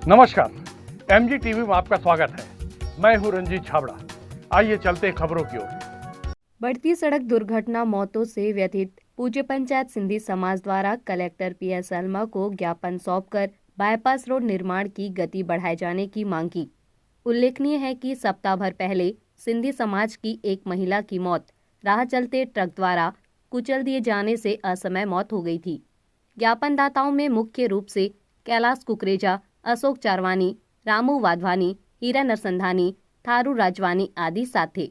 नमस्कार, MG TV में आपका स्वागत है। मैं हूं रंजीत छाबड़ा। आइए चलते हैं खबरों की ओर। बढ़ती सड़क दुर्घटना मौतों से व्यथित पूज्य पंचायत सिंधी समाज द्वारा कलेक्टर पीएस सलमा को ज्ञापन सौंपकर बाईपास रोड निर्माण की गति बढ़ाए जाने की मांग की। उल्लेखनीय है कि सप्ताह भर पहले सिंधी समाज की एक महिला की मौत राह चलते ट्रक द्वारा कुचल दिए जाने से असमय मौत हो गई थी। ज्ञापनदाताओं में मुख्य रूप से कैलाश कुकरेजा, अशोक चारवानी, रामू वाधवानी, हीरा नरसंधानी, थारू राजवानी आदि साथ थे।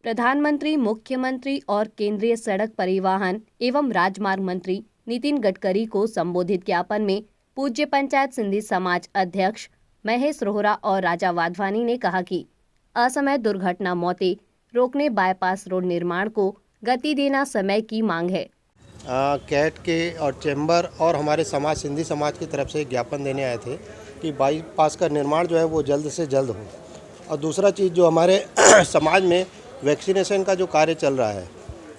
प्रधानमंत्री, मुख्यमंत्री और केंद्रीय सड़क परिवहन एवं राजमार्ग मंत्री नितिन गडकरी को संबोधित ज्ञापन में पूज्य पंचायत सिंधी समाज अध्यक्ष महेश रोहरा और राजा वाधवानी ने कहा कि असमय दुर्घटना मौतें रोकने बाईपास रोड निर्माण को गति देना समय की मांग है। कैट के और चैम्बर और हमारे समाज सिंधी समाज की तरफ से ज्ञापन देने आए थे कि बाईपास का निर्माण जो है वो जल्द से जल्द हो। और दूसरा चीज़ जो हमारे समाज में वैक्सीनेशन का जो कार्य चल रहा है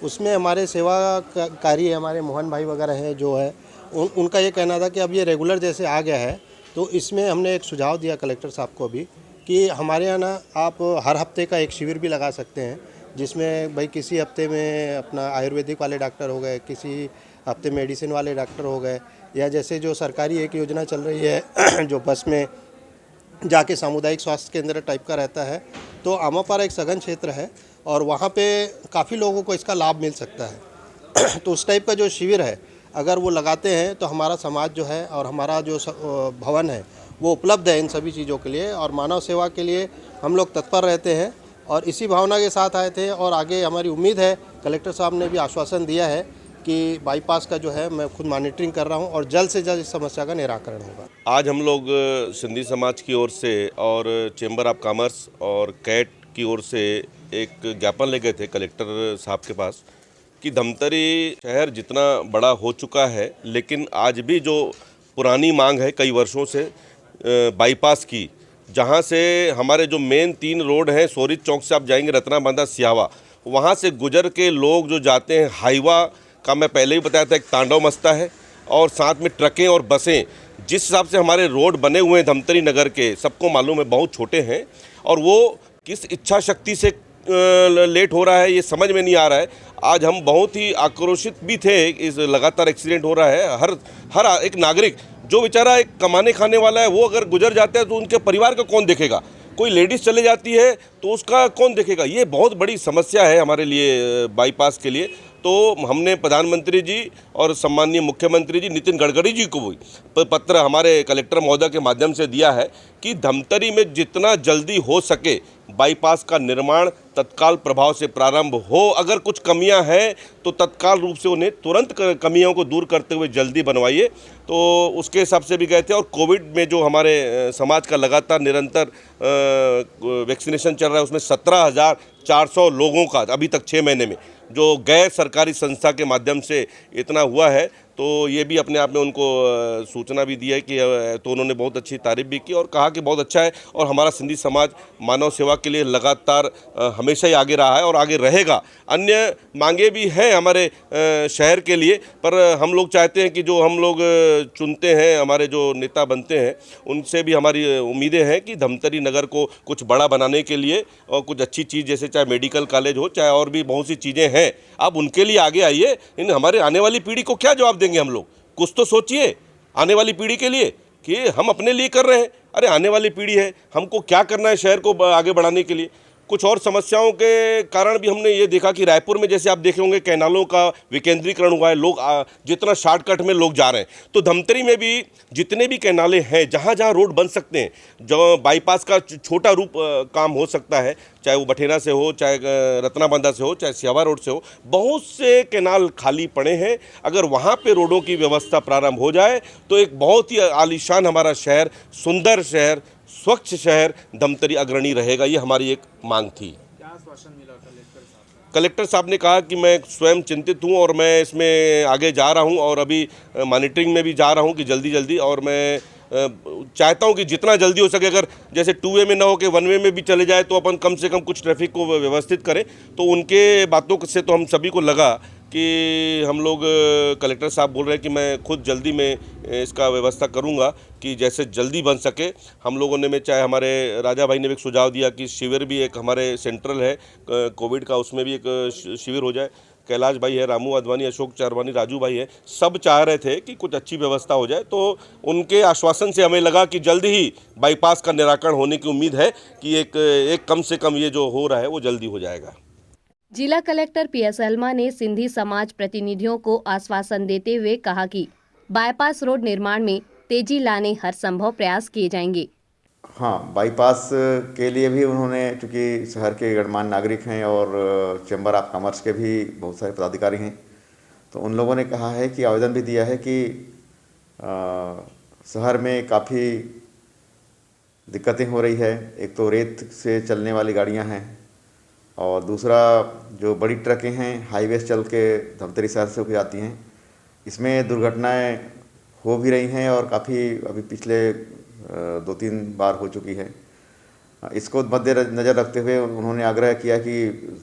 उसमें हमारे सेवाकारी हमारे मोहन भाई वगैरह हैं जो है उनका ये कहना था कि अब ये रेगुलर जैसे आ गया है तो इसमें हमने एक सुझाव दिया कलेक्टर साहब को भी कि हमारे यहाँ ना आप हर हफ्ते का एक शिविर भी लगा सकते हैं, जिसमें भाई किसी हफ्ते में अपना आयुर्वेदिक वाले डॉक्टर हो गए, किसी हफ्ते मेडिसिन वाले डॉक्टर हो गए, या जैसे जो सरकारी एक योजना चल रही है जो बस में जाके सामुदायिक स्वास्थ्य केंद्र टाइप का रहता है, तो आमापारा एक सघन क्षेत्र है और वहाँ पे काफ़ी लोगों को इसका लाभ मिल सकता है। तो उस टाइप का जो शिविर है अगर वो लगाते हैं तो हमारा समाज जो है और हमारा जो भवन है वो उपलब्ध है इन सभी चीज़ों के लिए, और मानव सेवा के लिए हम लोग तत्पर रहते हैं और इसी भावना के साथ आए थे। और आगे हमारी उम्मीद है, कलेक्टर साहब ने भी आश्वासन दिया है कि बाईपास का जो है मैं खुद मॉनिटरिंग कर रहा हूं और जल्द से जल्द इस समस्या का निराकरण होगा। आज हम लोग सिंधी समाज की ओर से और चैम्बर ऑफ कॉमर्स और कैट की ओर से एक ज्ञापन ले गए थे कलेक्टर साहब के पास कि धमतरी शहर जितना बड़ा हो चुका है लेकिन आज भी जो पुरानी मांग है कई वर्षों से बाईपास की, जहां से हमारे जो मेन 3 रोड हैं, सोरित चौक से आप जाएंगे रत्नाबांधा सियावा, वहां से गुजर के लोग जो जाते हैं, हाईवा का मैं पहले ही बताया था एक तांडव मचता है, और साथ में ट्रकें और बसें जिस हिसाब से हमारे रोड बने हुए हैं धमतरी नगर के, सबको मालूम है बहुत छोटे हैं और वो किस इच्छा शक्ति से लेट हो रहा है ये समझ में नहीं आ रहा है। आज हम बहुत ही आक्रोशित भी थे, इस लगातार एक्सीडेंट हो रहा है। हर एक नागरिक जो बेचारा एक कमाने खाने वाला है वो अगर गुजर जाता है तो उनके परिवार का कौन देखेगा, कोई लेडीज़ चले जाती है तो उसका कौन देखेगा। ये बहुत बड़ी समस्या है हमारे लिए बाईपास के लिए। तो हमने प्रधानमंत्री जी और सम्माननीय मुख्यमंत्री जी नितिन गडकरी जी को भी पत्र हमारे कलेक्टर महोदय के माध्यम से दिया है कि धमतरी में जितना जल्दी हो सके बाईपास का निर्माण तत्काल प्रभाव से प्रारंभ हो। अगर कुछ कमियां हैं तो तत्काल रूप से उन्हें तुरंत कमियों को दूर करते हुए जल्दी बनवाइए। तो उसके हिसाब से भी गए थे। और कोविड में जो हमारे समाज का लगातार निरंतर वैक्सीनेशन चल रहा है उसमें 17,400 लोगों का अभी तक 6 महीने में जो गैर सरकारी संस्था के माध्यम से इतना हुआ है, तो ये भी अपने आप में उनको सूचना भी दी है कि तो उन्होंने बहुत अच्छी तारीफ भी की और कहा कि बहुत अच्छा है और हमारा सिंधी समाज मानव सेवा के लिए लगातार हमेशा ही आगे रहा है और आगे रहेगा। अन्य मांगे भी हैं हमारे शहर के लिए, पर हम लोग चाहते हैं कि जो हम लोग चुनते हैं, हमारे जो नेता बनते हैं, उनसे भी हमारी उम्मीदें हैं कि धमतरी नगर को कुछ बड़ा बनाने के लिए और कुछ अच्छी चीज़ जैसे चाहे मेडिकल कॉलेज हो, चाहे और भी बहुत सी चीज़ें हैं, आप उनके लिए आगे आइए। इन हमारे आने वाली पीढ़ी को क्या जवाब देंगे हम लोग? कुछ तो सोचिए आने वाली पीढ़ी के लिए कि हम अपने लिए कर रहे हैं, अरे आने वाली पीढ़ी है, हमको क्या करना है शहर को आगे बढ़ाने के लिए। कुछ और समस्याओं के कारण भी हमने ये देखा कि रायपुर में जैसे आप देखे होंगे कैनालों का विकेंद्रीकरण हुआ है, लोग जितना शॉर्टकट में लोग जा रहे हैं, तो धमतरी में भी जितने भी कैनाले हैं, जहाँ जहाँ रोड बन सकते हैं, जो बाईपास का छोटा रूप काम हो सकता है, चाहे वो बठेना से हो, चाहे रत्नाबांधा से हो, चाहे सियावा रोड से हो, बहुत से कैनाल खाली पड़े हैं। अगर वहाँ पे रोडों की व्यवस्था प्रारंभ हो जाए तो एक बहुत ही आलीशान हमारा शहर, सुंदर शहर, स्वच्छ शहर धमतरी अग्रणी रहेगा। ये हमारी एक मांग थी। क्या आश्वासन मिला कलेक्टर साहब? कलेक्टर साहब ने कहा कि मैं स्वयं चिंतित हूँ और मैं इसमें आगे जा रहा हूँ और अभी मॉनिटरिंग में भी जा रहा हूँ कि जल्दी, और मैं चाहता हूँ कि जितना जल्दी हो सके, अगर जैसे 2 वे में ना हो के 1 वे में भी चले जाए तो अपन कम से कम कुछ ट्रैफिक को व्यवस्थित करें। तो उनके बातों से तो हम सभी को लगा कि हम लोग कलेक्टर साहब बोल रहे हैं कि मैं खुद जल्दी में इसका व्यवस्था करूंगा कि जैसे जल्दी बन सके। हम लोगों ने में चाहे हमारे राजा भाई ने भी एक सुझाव दिया कि शिविर भी एक हमारे सेंट्रल है कोविड का, उसमें भी एक शिविर हो जाए। कैलाश भाई है, रामू आडवाणी, अशोक चारवानी, राजू भाई है, सब चाह रहे थे कि कुछ अच्छी व्यवस्था हो जाए। तो उनके आश्वासन से हमें लगा कि जल्द ही बाईपास का निराकरण होने की उम्मीद है कि एक कम से कम ये जो हो रहा है वो जल्दी हो जाएगा। जिला कलेक्टर पीएस अल्मा ने सिंधी समाज प्रतिनिधियों को आश्वासन देते हुए कहा कि बाईपास रोड निर्माण में तेजी लाने हर संभव प्रयास किए जाएंगे। हाँ, बाईपास के लिए भी उन्होंने, चूँकि शहर के गणमान्य नागरिक हैं और चैम्बर ऑफ कॉमर्स के भी बहुत सारे पदाधिकारी हैं, तो उन लोगों ने कहा है कि आवेदन भी दिया है कि शहर में काफ़ी दिक्कतें हो रही है। एक तो रेत से चलने वाली गाड़ियां हैं और दूसरा जो बड़ी ट्रकें हैं हाईवे से चल के धमतरी शहर से होकर जाती हैं, इसमें दुर्घटनाएं हो भी रही हैं और काफ़ी अभी पिछले 2-3 बार हो चुकी है। इसको मद्देनज़र रखते हुए उन्होंने आग्रह किया कि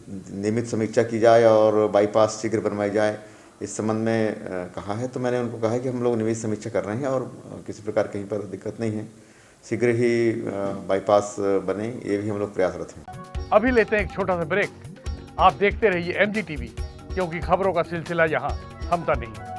नियमित समीक्षा की जाए और बाईपास शीघ्र बनवाई जाए, इस संबंध में कहा है। तो मैंने उनको कहा है कि हम लोग नियमित समीक्षा कर रहे हैं और किसी प्रकार कहीं पर दिक्कत नहीं है, शीघ्र ही बाईपास बने, ये भी हम लोग प्रयासरत हैं। अभी लेते हैं एक छोटा सा ब्रेक। आप देखते रहिए MG TV, क्योंकि खबरों का सिलसिला यहाँ थमता नहीं।